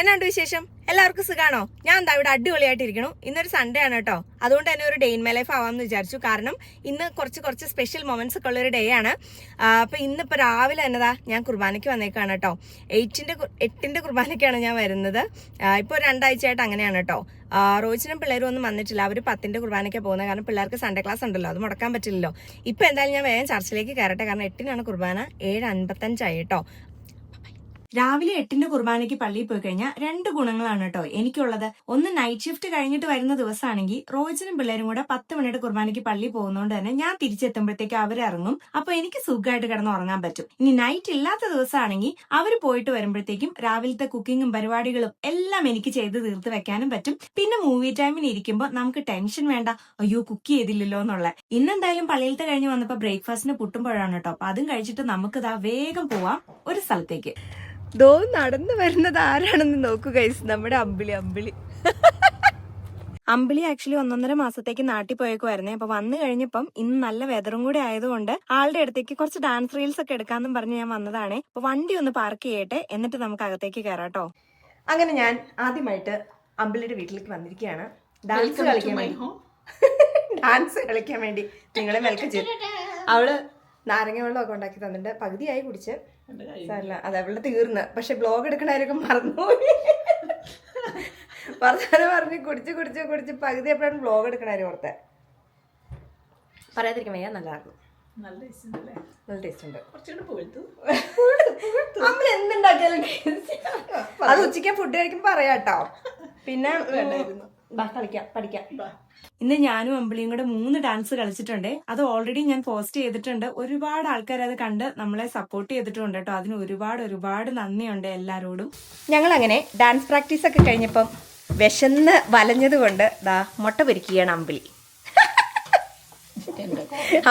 എന്നാണ്ട് വിശേഷം? എല്ലാവർക്കും സുഖാണോ? ഞാൻ എന്താ ഇവിടെ അടിപൊളിയായിട്ടിരിക്കണു. ഇന്നൊരു സൺഡേ ആണ് കേട്ടോ. അതുകൊണ്ട് തന്നെ ഒരു ഡേ ഇൻ മൈ ലൈഫ് ആവാമെന്ന് വിചാരിച്ചു. കാരണം ഇന്ന് കുറച്ച് സ്പെഷ്യൽ മൊമെന്റ്സ് ഒക്കെ ഉള്ളൊരു ഡേ ആണ്. അപ്പൊ ഇന്നിപ്പോൾ രാവിലെ എന്നതാ ഞാൻ കുർബാനയ്ക്ക് വന്നേക്കാണ് കേട്ടോ. 8ന്റെ കുർബാനയ്ക്കാണ് ഞാൻ വരുന്നത്. ഇപ്പോൾ 2 ആഴ്ചയായിട്ട് അങ്ങനെയാണ് കേട്ടോ. റോജിനും പിള്ളേരും ഒന്നും വന്നിട്ടില്ല. അവർ 10ന്റെ കുർബാനയ്ക്കാണ് പോകുന്നത്. കാരണം പിള്ളേർക്ക് സൺഡേ ക്ലാസ് ഉണ്ടല്ലോ, അത് മുടക്കാൻ പറ്റില്ലല്ലോ. ഇപ്പൊ എന്തായാലും ഞാൻ വേഗം ചർച്ചിലേക്ക് കയറട്ടെ. കാരണം 8നാണ് കുർബാന, 7:55 കേട്ടോ. രാവിലെ 8ന്റെ കുർബാനയ്ക്ക് പള്ളിയിൽ പോയി കഴിഞ്ഞാൽ 2 ഗുണങ്ങളാണ് കേട്ടോ എനിക്കുള്ളത്. ഒന്ന്, നൈറ്റ് ഷിഫ്റ്റ് കഴിഞ്ഞിട്ട് വരുന്ന ദിവസമാണെങ്കിൽ റോജിനും പിള്ളേരും കൂടെ 10 മണിയുടെ കുർബാനയ്ക്ക് പള്ളിയിൽ പോകുന്നതുകൊണ്ട് തന്നെ ഞാൻ തിരിച്ചെത്തുമ്പോഴത്തേക്ക് അവരിറങ്ങും. അപ്പൊ എനിക്ക് സുഖമായിട്ട് കിടന്ന് ഉറങ്ങാൻ പറ്റും. ഇനി നൈറ്റ് ഇല്ലാത്ത ദിവസമാണെങ്കിൽ അവർ പോയിട്ട് വരുമ്പോഴത്തേക്കും രാവിലത്തെ കുക്കിങ്ങും പരിപാടികളും എല്ലാം എനിക്ക് ചെയ്ത് തീർത്ത് വെക്കാനും പറ്റും. പിന്നെ മൂവി ടൈമിന് ഇരിക്കുമ്പോൾ നമുക്ക് ടെൻഷൻ വേണ്ട, അയ്യോ കുക്ക് ചെയ്തില്ലല്ലോ എന്നുള്ള. ഇന്നെന്തായാലും പള്ളിയിലത്തെ കഴിഞ്ഞ് വന്നപ്പോൾ ബ്രേക്ക്ഫാസ്റ്റിന് പുട്ടുമ്പോഴാണ് കേട്ടോ. അപ്പൊ അതും കഴിച്ചിട്ട് നമുക്ക് വേഗം പോവാം ഒരു സ്ഥലത്തേക്ക്. ദോ നടന്നു വരുന്നത് ആരാണെന്ന് നോക്കൂ ഗൈസ്, നമ്മുടെ അമ്പിളി. അമ്പിളി ആക്ച്വലി 1.5 മാസത്തേക്ക് നാട്ടിൽ പോയേക്കുമായിരുന്നേ. അപ്പൊ വന്നു കഴിഞ്ഞപ്പം ഇന്ന് നല്ല വെതറും കൂടെ ആയതുകൊണ്ട് ആളുടെ അടുത്തേക്ക് കുറച്ച് ഡാൻസ് റീൽസ് ഒക്കെ എടുക്കാന്നും പറഞ്ഞ് ഞാൻ വന്നതാണേ. അപ്പൊ വണ്ടി ഒന്ന് പാർക്ക് ചെയ്യട്ടെ, എന്നിട്ട് നമുക്ക് അകത്തേക്ക് കയറാട്ടോ. അങ്ങനെ ഞാൻ ആദ്യമായിട്ട് അമ്പിളിയുടെ വീട്ടിലേക്ക് വന്നിരിക്കുകയാണ്. ഡാൻസ് കളിക്കാൻ വേണ്ടി നിങ്ങളെ വെൽക്കം ചെയ്തു. അവള് നാരങ്ങ വെള്ളമൊക്കെ ഉണ്ടാക്കി തന്നിട്ട് പകുതിയായി കുടിച്ച്. അത് അവളുടെ തീർന്ന്. പക്ഷെ ബ്ലോഗ് എടുക്കണവരൊക്കെ മറന്നുപോയി. വർത്താനം പറഞ്ഞ് കുടിച്ച് പകുതി എപ്പോഴാണ് ബ്ലോഗ് എടുക്കണവര് ഓർത്തെ. പറയാതിരിക്കാൻ വയ്യ, നല്ലതായിരുന്നു. നല്ല ടേസ്റ്റ് ഉണ്ട്. നമ്മൾ എന്തുണ്ടാക്കിയാലും അത് ഉച്ചയ്ക്ക് ഫുഡ് കഴിക്കുമ്പോൾ പറയാട്ടോ. പിന്നെ പഠിക്കാം. ഇന്ന് ഞാനും അമ്പിളിയും കൂടെ 3 ഡാൻസ് കളിച്ചിട്ടുണ്ട്. അത് ഓൾറെഡി ഞാൻ പോസ്റ്റ് ചെയ്തിട്ടുണ്ട്. ഒരുപാട് ആൾക്കാർ അത് കണ്ട് നമ്മളെ സപ്പോർട്ട് ചെയ്തിട്ടുണ്ട് കേട്ടോ. അതിന് ഒരുപാട് നന്ദിയുണ്ട് എല്ലാരോടും. ഞങ്ങൾ അങ്ങനെ ഡാൻസ് പ്രാക്ടീസ് ഒക്കെ കഴിഞ്ഞപ്പം വിശന്ന് വലഞ്ഞത് കൊണ്ട് മുട്ട പൊരിക്കുകയാണ് അമ്പിളി.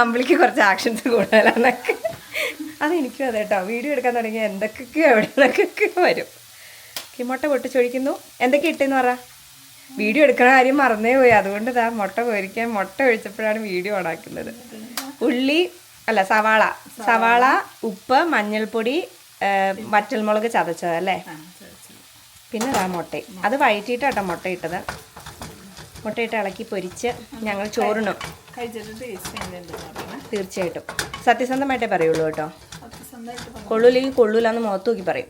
അമ്പിളിക്ക് കുറച്ച് ആക്ഷൻസ് കൂടുതലാന്നൊക്കെ. അതെനിക്കും അതെ കേട്ടോ. വീഡിയോ എടുക്കാൻ തുടങ്ങിയ എന്തൊക്കെയോ എവിടെയൊക്കെ വരും. മുട്ട പൊട്ടിച്ചൊഴിക്കുന്നു. എന്തൊക്കെ ഇട്ടെന്ന് പറ. വീഡിയോ എടുക്കണ കാര്യം മറന്നേ പോയി. അതുകൊണ്ട് മുട്ട പൊരിക്കാൻ മുട്ട ഒഴിച്ചപ്പോഴാണ് വീഡിയോ ഓണാക്കുന്നത്. സവാള, ഉപ്പ്, മഞ്ഞൾപ്പൊടി, വറ്റൽമുളക് ചതച്ചത് അല്ലേ. പിന്നെ മുട്ട. അത് വഴറ്റിയിട്ടാട്ടോ മുട്ട ഇട്ടത്. മുട്ടയിട്ട് ഇളക്കി പൊരിച്ച് ഞങ്ങൾ ചോറിനും. തീർച്ചയായിട്ടും സത്യസന്ധമായിട്ടേ പറയുള്ളൂ കേട്ടോ. കൊള്ളൂല്ലെങ്കിൽ കൊള്ളൂലെന്ന് മുഖത്ത് നോക്കി പറയും.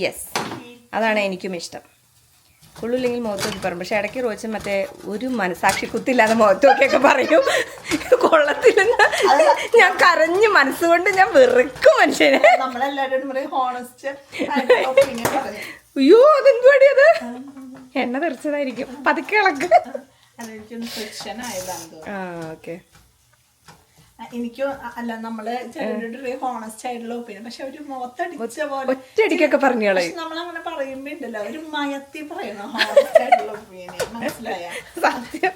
യെസ് അതാണ് എനിക്കും ഇഷ്ടം. കൊള്ളൂല്ലെങ്കിൽ മുഖത്ത് നോക്കി പറയും. പക്ഷെ ഇടയ്ക്ക് റോച്ച് മറ്റേ ഒരു മനസാക്ഷി കുത്തില്ലാതെ മുഖത്ത് നോക്കിയൊക്കെ പറയും കൊള്ളത്തില്ലെന്ന്. ഞാൻ കരഞ്ഞ് മനസ്സുകൊണ്ട് ഞാൻ വെറുക്കും മനുഷ്യനെ. അയ്യോ അതെന്തുവാടി അത്? എണ്ണ തെറിച്ചതായിരിക്കും. പതുക്കെ ഇളക്ക്. ഓക്കെ. എനിക്കും അല്ല, നമ്മള് ഹോണസ്റ്റ് ആയിട്ടുള്ള ഒപ്പീനിയൻ. പക്ഷെ ഒരു മുഖത്തടിച്ച പോലെ ഒറ്റയടിക്കൊക്കെ പറഞ്ഞോളെ. നമ്മളങ്ങനെ പറയുമ്പോ ഉണ്ടല്ലോ ഒരു മയത്തി പറയണം ഹോണസ്റ്റ് ആയിട്ടുള്ള ഒപ്പീനിയൻ. മനസ്സിലായ? സത്യം.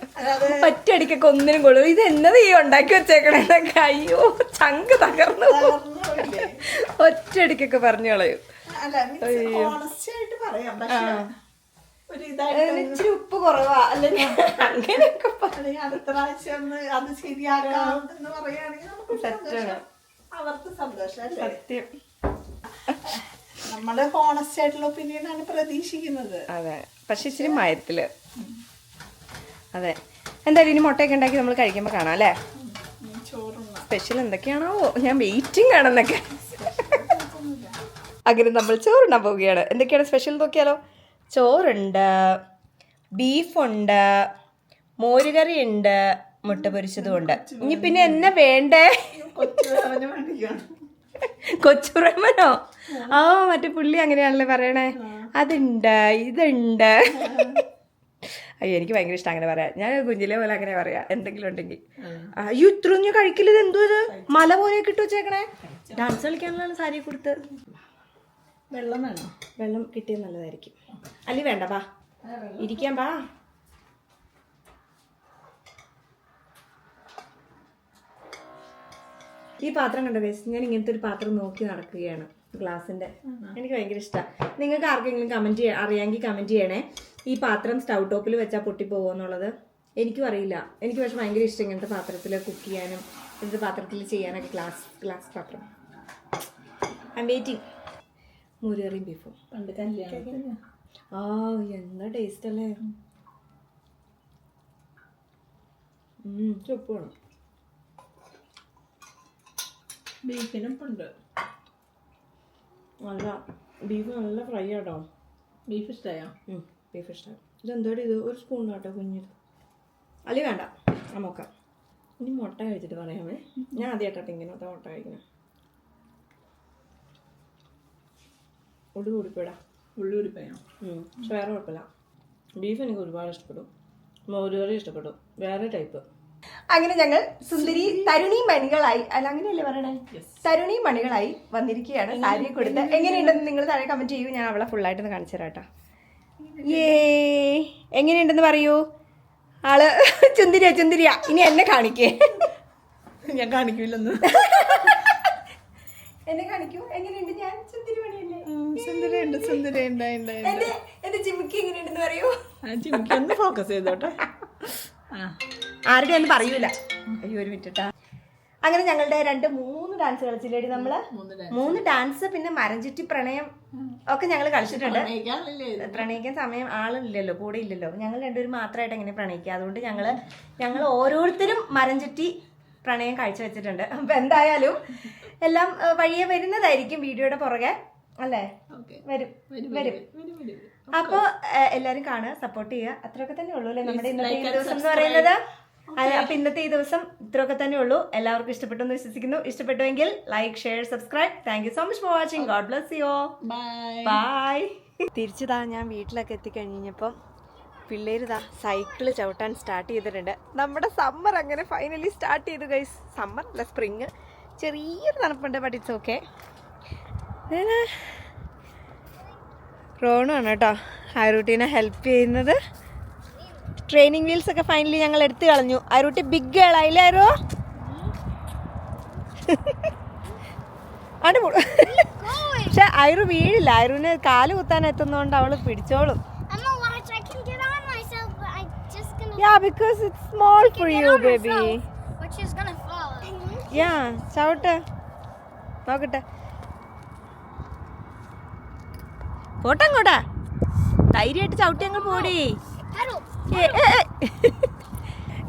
ഒറ്റയടിക്കൊക്കെ ഒന്നിനും കൊള്ളു. ഇത് എന്നത് ഈ ഉണ്ടാക്കി വെച്ചേക്കണേന്നൊക്കെ. അയ്യോ ചങ്ക് തകർന്നു. ഒറ്റയടിക്കൊക്കെ പറഞ്ഞോളയും. അല്ല ഹോണസ്റ്റ് ആയിട്ട് പറയാം. പക്ഷെ ഇച്ചിരി ഉപ്പ് കുറവാ അല്ലെങ്കിൽ അങ്ങനെയൊക്കെ അടുത്ത പ്രാവശ്യം അത് ശരിയാക്കാം എന്ന് പറയുകയാണെങ്കിൽ അവർക്ക് സന്തോഷം അല്ലേ? സത്യം. നമ്മള് ഹോണസ്റ്റ് ആയിട്ടുള്ള ഒപ്പീനിയനാണ് പ്രതീക്ഷിക്കുന്നത്. അതെ, പക്ഷെ ഇച്ചിരി മയത്തില്. അതെ, എന്തായാലും ഇനി മുട്ടയൊക്കെ ഉണ്ടാക്കി നമ്മൾ കഴിക്കുമ്പോൾ കാണാം അല്ലേ. സ്പെഷ്യൽ എന്തൊക്കെയാണോ ഞാൻ വെയിറ്റിംഗ് ആണെന്നൊക്കെ. അങ്ങനെ നമ്മൾ ചോറുണ്ടാൻ പോവുകയാണ്. എന്തൊക്കെയാണ് സ്പെഷ്യൽ നോക്കിയാലോ. ചോറുണ്ട്, ബീഫുണ്ട്, മോരുകറി ഉണ്ട്, മുട്ട പൊരിച്ചതും ഉണ്ട്. ഇനി പിന്നെ എന്നാ വേണ്ടേ? കൊച്ചുറമനോ? മറ്റേ പുള്ളി അങ്ങനെയാണല്ലേ പറയണേ. അതുണ്ട്, ഇതുണ്ട്. അയ്യോ എനിക്ക് ഭയങ്കര ഇഷ്ടം അങ്ങനെ പറയാം. ഞാൻ കുഞ്ഞിലെ പോലെ അങ്ങനെ പറയാം എന്തെങ്കിലും ഉണ്ടെങ്കിൽ. അയ്യോ ഇത്രയൊന്നും കഴിക്കില്ല. എന്തോ ഇത് മല പോലെയൊക്കെ ഇട്ട് വെച്ചേക്കണേ. ഡാൻസ് കളിക്കാനുള്ള സാരി കൊടുത്ത്. വെള്ളം വേണോ? വെള്ളം കിട്ടിയത് നല്ലതായിരിക്കും. അല്ലി വേണ്ട, ബാ ഇരിക്കാൻ ബാ. ഈ പാത്രം കണ്ടോ ഗൈസ്? ഞാൻ ഇങ്ങനത്തെ ഒരു പാത്രം നോക്കി നടക്കുകയാണ്, ഗ്ലാസിന്റെ. എനിക്ക് ഭയങ്കര ഇഷ്ടമാണ്. നിങ്ങൾക്ക് ആർക്കെങ്കിലും അറിയാമെങ്കിൽ കമന്റ് ചെയ്യണേ. ഈ പാത്രം സ്റ്റൗ ടോപ്പിൽ വെച്ചാൽ പൊട്ടിപ്പോകുമോ എന്നുള്ളത് എനിക്കും അറിയില്ല. എനിക്ക് പക്ഷെ ഭയങ്കര ഇഷ്ടം ഇങ്ങനത്തെ പാത്രത്തിൽ കുക്ക് ചെയ്യാനും ഇങ്ങനത്തെ പാത്രത്തിൽ ചെയ്യാനൊക്കെ. ഗ്ലാസ് പാത്രം ഐ എം വെയിറ്റിംഗ്. മോരുകറിയും ബീഫും. പണ്ട് കല്യാണത്തിന് ആ എന്താ ടേസ്റ്റ് അല്ലേ. ചുപ്പ് വേണം. ബീഫിനും ഉണ്ട്. നല്ല ബീഫ് നല്ല ഫ്രൈ ആട്ടോ. ബീഫ് ഇഷ്ടമായോ? ബീഫ് ഇഷ്ടമായി. ഇതെന്തോടെ ഇത് ഒരു സ്പൂൺ കേട്ടോ കുഞ്ഞിത്. അല്ലി വേണ്ട നമുക്ക് ഇനി മുട്ട കഴിച്ചിട്ട് പറയാമേ. ഞാൻ ആദ്യമായിട്ടാട്ടെ ഇങ്ങനത്തെ മുട്ട കഴിക്കണം. ഉള്ളി കൂടിപ്പോടാ. ഉള്ളി കൂടിപ്പോയോ? പക്ഷെ വേറെ കുഴപ്പമില്ല. ബീഫ് എനിക്ക് ഒരുപാട് ഇഷ്ടപ്പെട്ടു. മോരുകറി ഇഷ്ടപ്പെട്ടു. വേറെ ടൈപ്പ്. അങ്ങനെ ഞങ്ങൾ സുന്ദരി തരുണി മണികളായി, അല്ല അങ്ങനെയല്ലേ പറയണേ, തരുണി മണികളായി വന്നിരിക്കുകയാണ്. സാരിയെ കൊടുത്ത് എങ്ങനെയുണ്ടെന്ന് നിങ്ങൾ താഴെ കമന്റ് ചെയ്യൂ. ഞാൻ അവളെ ഫുള്ളായിട്ടൊന്ന് കാണിച്ചു തരാം കേട്ടോ. എങ്ങനെയുണ്ടെന്ന് പറയൂ. ആള് ചുന്തിരിയ. ഇനി എന്നെ കാണിക്കേ. ഞാൻ കാണിക്കില്ലെന്ന്. എന്നെ കാണിക്കൂ. എങ്ങനെയുണ്ട് ഞാൻ? സുന്ദരി മണിയല്ലേ? സുന്ദരിയുണ്ട്. എന്റെ ജിമിക്ക് എങ്ങനെയുണ്ടെന്ന് പറയൂ. ജിമിക്ക് ഒന്ന് ഫോക്കസ് ചെയ്തോട്ടെ. ആരുടെ ഒന്നും പറയൂല. അയ്യോ ഒരു മിനിറ്റ്. അങ്ങനെ ഞങ്ങളുടെ 2-3 ഡാൻസ് കളിച്ചില്ലേടി നമ്മള്. 3 ഡാൻസ് പിന്നെ മരം ചുറ്റി പ്രണയം ഒക്കെ ഞങ്ങൾ കളിച്ചിട്ടുണ്ട്. പ്രണയിക്കാൻ സമയം ആളില്ലല്ലോ, കൂടെ ഇല്ലല്ലോ. ഞങ്ങൾ രണ്ടുപേരും മാത്രമായിട്ട് എങ്ങനെ പ്രണയിക്കുക. അതുകൊണ്ട് ഞങ്ങൾ ഓരോരുത്തരും മരം ചുറ്റി പ്രണയം കാഴ്ചവെച്ചിട്ടുണ്ട്. അപ്പൊ എന്തായാലും എല്ലാം വഴിയെ വരുന്നതായിരിക്കും വീഡിയോയുടെ പുറകെ അല്ലേ. വരും. അപ്പൊ എല്ലാരും കാണുക, സപ്പോർട്ട് ചെയ്യുക. അത്രയൊക്കെ തന്നെ ഉള്ളൂ അല്ലേ നമ്മുടെ ഇന്നത്തെ ഈ ദിവസം എന്ന് പറയുന്നത്. അപ്പൊ ഇന്നത്തെ ഈ ദിവസം ഇത്രയൊക്കെ തന്നെ ഉള്ളൂ. എല്ലാവർക്കും ഇഷ്ടപ്പെട്ടെന്ന് വിശ്വസിക്കുന്നു. ഇഷ്ടപ്പെട്ടുവെങ്കിൽ like, share, subscribe. Thank you so much for watching. God bless you. Bye. തിരിച്ചതാ ഞാൻ വീട്ടിലൊക്കെ എത്തിക്കഴിഞ്ഞപ്പം പിള്ളേര് സൈക്കിള് ചവിട്ടാൻ സ്റ്റാർട്ട് ചെയ്തിട്ടുണ്ട്. നമ്മുടെ സമ്മർ അങ്ങനെ ഫൈനലി സ്റ്റാർട്ട് ചെയ്തു ഗൈസ്. സമ്മർ അല്ല, സ്പ്രിങ്. ചെറിയൊരു തണുപ്പുണ്ട്, ബട്ട് ഇറ്റ്സ് ഓക്കെ. റോണാണ് കേട്ടോ ഐറൂട്ടീനെ ഹെൽപ്പ് ചെയ്യുന്നത്. ട്രെയിനിങ് വീൽസ് ഒക്കെ ഫൈനലി ഞങ്ങൾ എടുത്തു കളഞ്ഞു. ഐറൂട്ടി ബിഗ് ഗേൾ ആയില്ലേ ഐറോ? പക്ഷെ ഐറു വീഴില്ല. ഐറുവിന് കാല് കുത്താൻ എത്തുന്നോണ്ട് അവള് പിടിച്ചോളും. Yeah, because it's small for you, baby. But she's gonna fall. Yeah, ചവിട്ട് നോക്കട്ടെ. പോട്ടങ്ങോട്ടാ ധൈര്യമായിട്ട് ചവിട്ടി അങ്ങ് പോടി.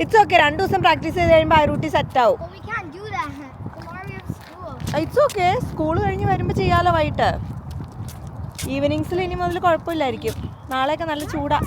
It's okay. 2 ദിവസം പ്രാക്ടീസ് ചെയ്ത് കഴിയുമ്പോൾ ഐറൂട്ടി സെറ്റ് ആവും. But we can't do that. Tomorrow we have school. It's okay. School കഴിഞ്ഞ് വരുമ്പോൾ ചെയ്യാലോ വൈകിട്ട്. ഈവനിങ്സിൽ ഇനി മുതൽ കുഴപ്പമില്ലായിരിക്കും. നാളെയൊക്കെ നല്ല ചൂടാ.